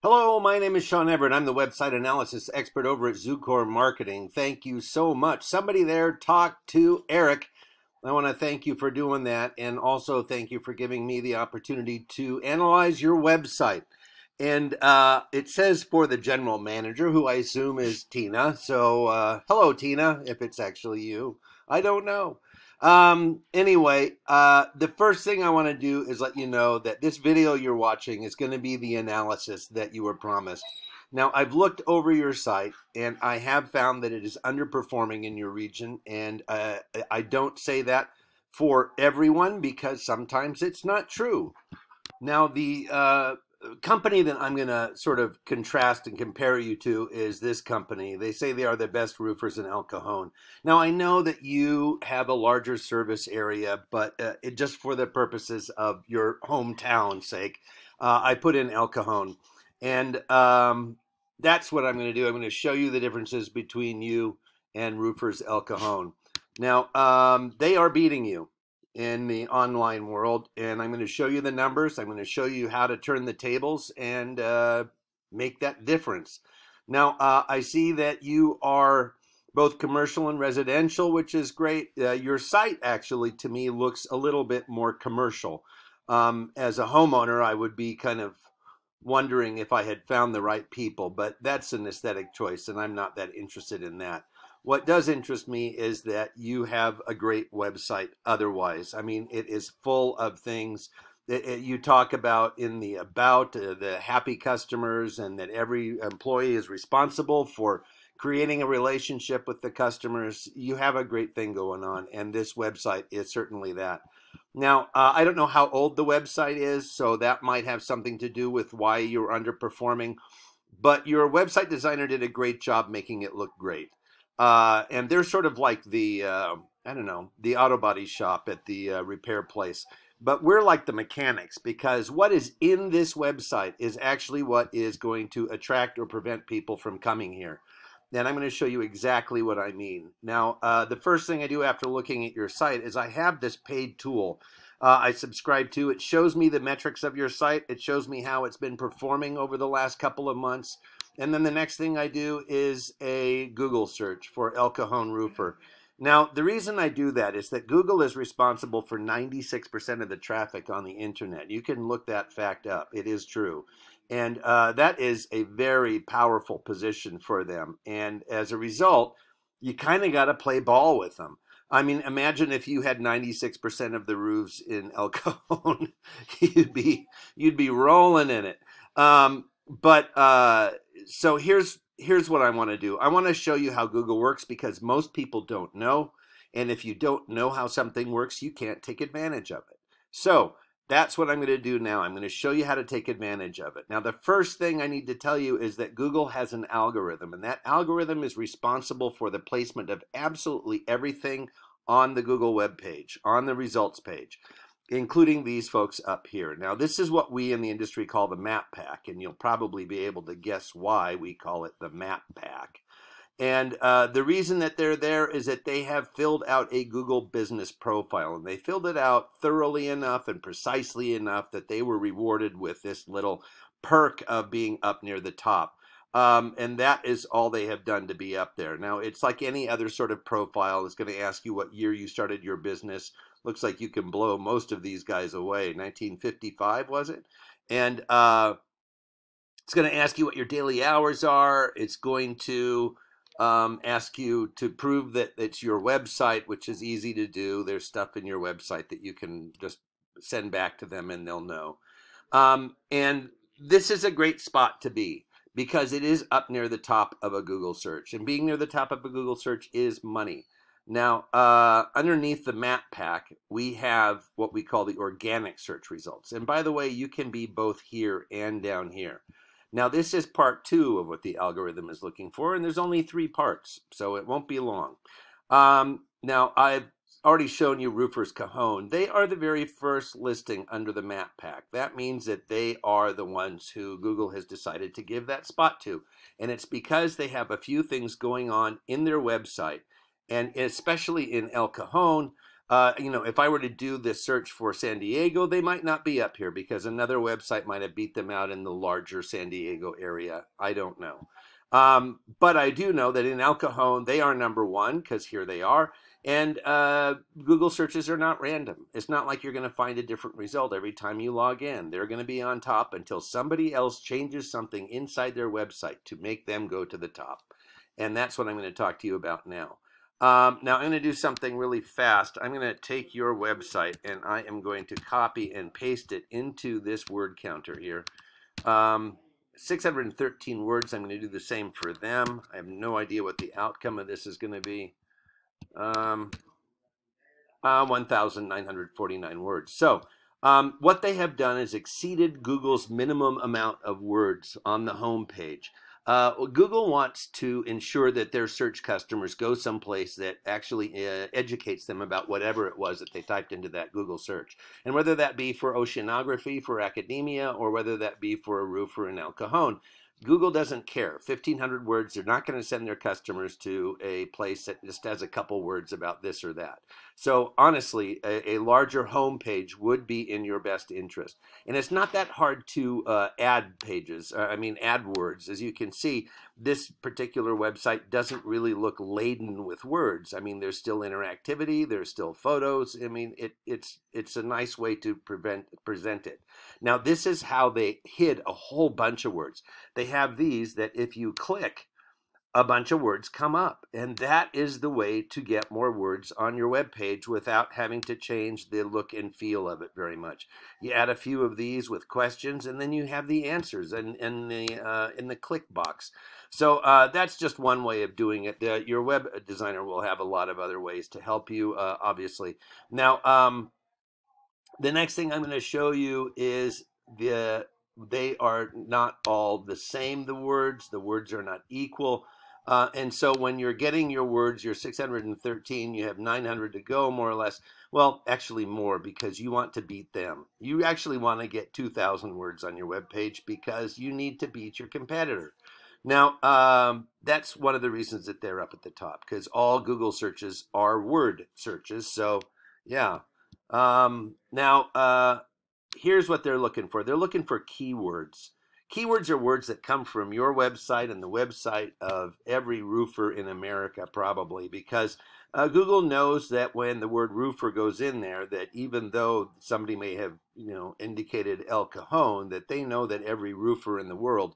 Hello, my name is Sean Everett. I'm the website analysis expert over at Zucore Marketing. Thank you so much. Somebody there talked to Eric. I want to thank you for doing that, and also thank you for giving me the opportunity to analyze your website. And it says for the general manager, who I assume is Tina. So hello, Tina, if it's actually you. I don't know. Anyway, the first thing I want to do is let you know that this video you're watching is going to be the analysis that you were promised. Now, I've looked over your site, and I have found that it is underperforming in your region, and I don't say that for everyone because sometimes it's not true. Now, the company that I'm going to sort of contrast and compare you to is this company. They say they are the best roofers in El Cajon. Now, I know that you have a larger service area, but just for the purposes of your hometown sake, I put in El Cajon. And that's what I'm going to do. I'm going to show you the differences between you and Roofers El Cajon. Now, they are beating you in the online world, and I'm going to show you the numbers. I'm going to show you how to turn the tables and make that difference. Now, I see that you are both commercial and residential, which is great. Your site actually, to me, looks a little bit more commercial. As a homeowner, I would be kind of wondering if I had found the right people, but that's an aesthetic choice, and I'm not that interested in that. What does interest me is that you have a great website otherwise. I mean, it is full of things that you talk about in the the happy customers, and that every employee is responsible for creating a relationship with the customers. You have a great thing going on, and this website is certainly that. Now, I don't know how old the website is, so that might have something to do with why you're underperforming, but your website designer did a great job making it look great. And they're sort of like the, I don't know, the auto body shop at the repair place. But we're like the mechanics, because what is in this website is actually what is going to attract or prevent people from coming here. And I'm going to show you exactly what I mean. Now, the first thing I do after looking at your site is I have this paid tool I subscribe to. It shows me the metrics of your site. It shows me how it's been performing over the last couple of months. And then the next thing I do is a Google search for El Cajon Roofer. Now, the reason I do that is that Google is responsible for 96% of the traffic on the internet. You can look that fact up. It is true. And that is a very powerful position for them. And as a result, you kind of got to play ball with them. I mean, imagine if you had 96% of the roofs in El Cajon, you'd be rolling in it. So here's what I want to do. I want to show you how Google works, because most people don't know. And if you don't know how something works, you can't take advantage of it. So that's what I'm going to do now. I'm going to show you how to take advantage of it. Now, the first thing I need to tell you is that Google has an algorithm, and that algorithm is responsible for the placement of absolutely everything on the Google web page, on the results page, including these folks up here. Now, this is what we in the industry call the map pack, and you'll probably be able to guess why we call it the map pack. And the reason that they're there is that they have filled out a Google business profile, and they filled it out thoroughly enough and precisely enough that they were rewarded with this little perk of being up near the top. And that is all they have done to be up there. Now, it's like any other sort of profile. It's going to ask you what year you started your business. Looks like you can blow most of these guys away. 1955, was it? And it's going to ask you what your daily hours are. It's going to ask you to prove that it's your website, which is easy to do. There's stuff in your website that you can just send back to them and they'll know. And this is a great spot to be, because it is up near the top of a Google search. And being near the top of a Google search is money. Now, underneath the map pack, we have what we call the organic search results. And by the way, you can be both here and down here. Now, this is part 2 of what the algorithm is looking for, and there's only 3 parts, so it won't be long. Now, I've already shown you Roofers Cajon. They are the very first listing under the map pack. That means that they are the ones who Google has decided to give that spot to, and it's because they have a few things going on in their website, and especially in El Cajon. If I were to do this search for San Diego, they might not be up here because another website might have beat them out in the larger San Diego area. I don't know. But I do know that in El Cajon, they are #1 because here they are. And Google searches are not random. It's not like you're going to find a different result every time you log in. They're going to be on top until somebody else changes something inside their website to make them go to the top. And that's what I'm going to talk to you about now. Now I'm going to do something really fast. I'm going to take your website and I am going to copy and paste it into this word counter here. 613 words. I'm going to do the same for them. I have no idea what the outcome of this is going to be. 1,949 words. So what they have done is exceeded Google's minimum amount of words on the home page. Google wants to ensure that their search customers go someplace that actually educates them about whatever it was that they typed into that Google search. And whether that be for oceanography, for academia, or whether that be for a roofer in El Cajon, Google doesn't care. 1,500 words, they're not going to send their customers to a place that just has a couple words about this or that. So honestly, a larger home page would be in your best interest. And it's not that hard to add pages, add words. As you can see, this particular website doesn't really look laden with words. I mean, there's still interactivity, there's still photos. I mean, it's a nice way to present it. Now, this is how they hid a whole bunch of words. They have these that if you click, a bunch of words come up, and that is the way to get more words on your web page without having to change the look and feel of it very much. You add a few of these with questions, and then you have the answers in the click box. So that's just one way of doing it. Your web designer will have a lot of other ways to help you, obviously. Now, the next thing I'm going to show you is they are not all the same, the words are not equal. And so when you're getting your words, you're 613, you have 900 to go, more or less. Well, actually more, because you want to beat them. You actually want to get 2,000 words on your web page because you need to beat your competitor. Now, that's one of the reasons that they're up at the top, because all Google searches are word searches. So, yeah. Here's what they're looking for. They're looking for keywords. Keywords are words that come from your website and the website of every roofer in America, probably, because Google knows that when the word roofer goes in there, that even though somebody may have, indicated El Cajon, that they know that every roofer in the world,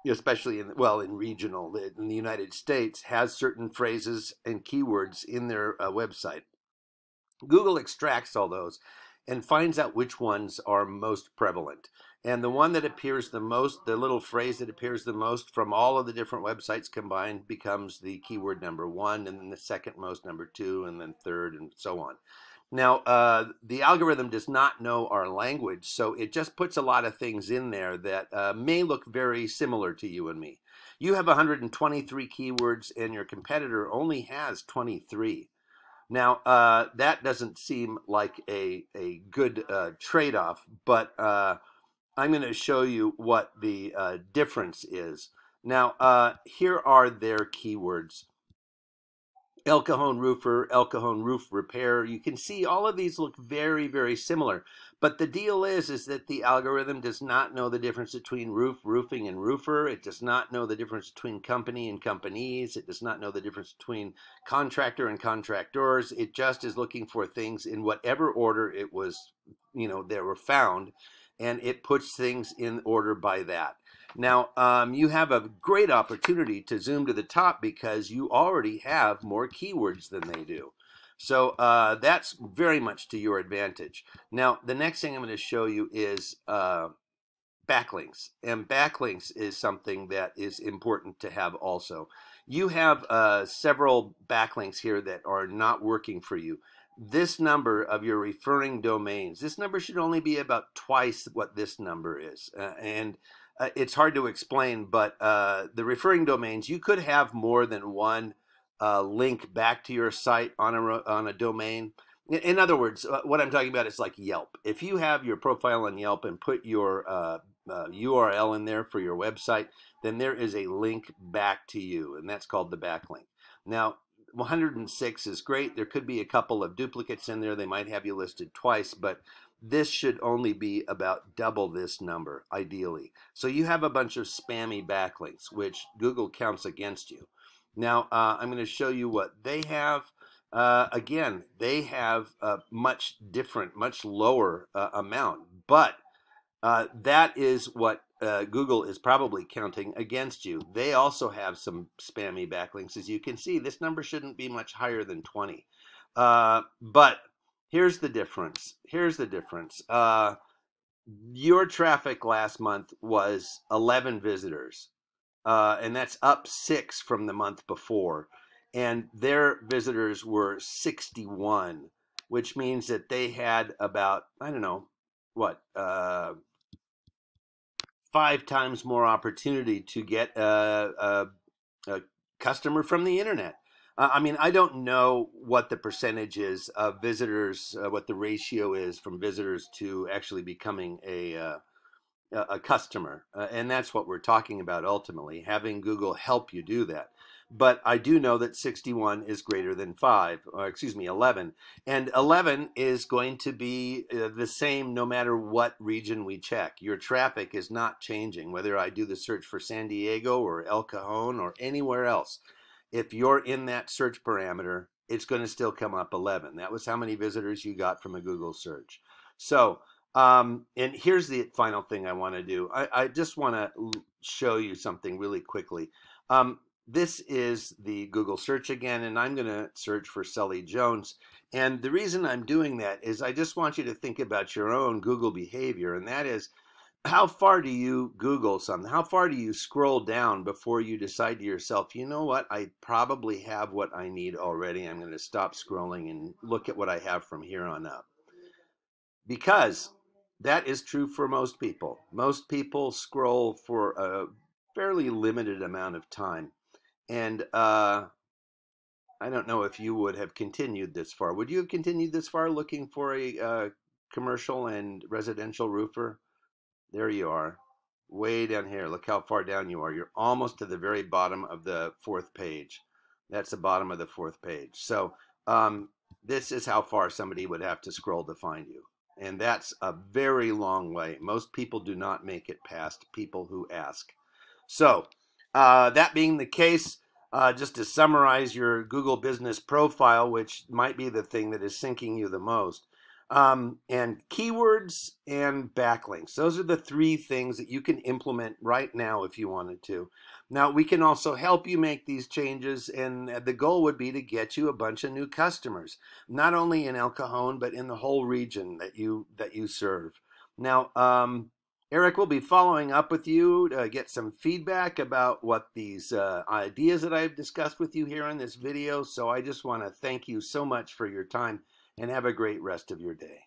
especially in regional, in the United States, has certain phrases and keywords in their website. Google extracts all those and finds out which ones are most prevalent. And the one that appears the most, the little phrase that appears the most from all of the different websites combined, becomes the keyword #1, and then the second most #2, and then third, and so on. Now, the algorithm does not know our language, so it just puts a lot of things in there that may look very similar to you and me. You have 123 keywords, and your competitor only has 23. Now, that doesn't seem like a good trade-off, but I'm going to show you what the difference is. Now, here are their keywords. El Cajon roofer, El Cajon roof repair. You can see all of these look very, very similar. But the deal is that the algorithm does not know the difference between roof, roofing, and roofer. It does not know the difference between company and companies. It does not know the difference between contractor and contractors. It just is looking for things in whatever order it was, they were found. And it puts things in order by that. Now, you have a great opportunity to zoom to the top because you already have more keywords than they do. So that's very much to your advantage. Now, the next thing I'm going to show you is backlinks. And backlinks is something that is important to have also. You have several backlinks here that are not working for you. This number of your referring domains, this number should only be about twice what this number is. It's hard to explain, but the referring domains, you could have more than one link back to your site on a domain. In other words, what I'm talking about is like Yelp. If you have your profile on Yelp and put your URL in there for your website, then there is a link back to you, and that's called the backlink. Now, 106 is great. There could be a couple of duplicates in there. They might have you listed twice, but this should only be about double this number, ideally. So you have a bunch of spammy backlinks, which Google counts against you. Now, I'm going to show you what they have. Again, they have a much different, much lower amount, but that is what Google is probably counting against you. They also have some spammy backlinks. As you can see, this number shouldn't be much higher than 20. But here's the difference. Here's the difference. Your traffic last month was 11 visitors, and that's up 6 from the month before. And their visitors were 61, which means that they had about, I don't know, what, 5 times more opportunity to get a customer from the internet. I mean, I don't know what the percentage is of visitors, what the ratio is from visitors to actually becoming a customer. And that's what we're talking about ultimately, having Google help you do that. But I do know that 61 is greater than 5, or excuse me, 11. And 11 is going to be the same no matter what region we check. Your traffic is not changing, whether I do the search for San Diego or El Cajon or anywhere else. If you're in that search parameter, it's going to still come up 11. That was how many visitors you got from a Google search. So, and here's the final thing I want to do. I just want to show you something really quickly. This is the Google search again, and I'm going to search for Sully-Jones. And the reason I'm doing that is I just want you to think about your own Google behavior, and that is, how far do you Google something? How far do you scroll down before you decide to yourself, you know what, I probably have what I need already. I'm going to stop scrolling and look at what I have from here on up. Because that is true for most people. Most people scroll for a fairly limited amount of time. And I don't know if you would have continued this far. Would you have continued this far looking for a commercial and residential roofer? There you are, way down here. Look how far down you are. You're almost to the very bottom of the 4th page. That's the bottom of the 4th page. So this is how far somebody would have to scroll to find you. And that's a very long way. Most people do not make it past people who ask. So that being the case, just to summarize your Google business profile, which might be the thing that is sinking you the most, and keywords and backlinks. Those are the 3 things that you can implement right now if you wanted to. Now, we can also help you make these changes, and the goal would be to get you a bunch of new customers, not only in El Cajon, but in the whole region that you serve. Now, Eric will be following up with you to get some feedback about what these ideas that I've discussed with you here in this video. So I just want to thank you so much for your time, and have a great rest of your day.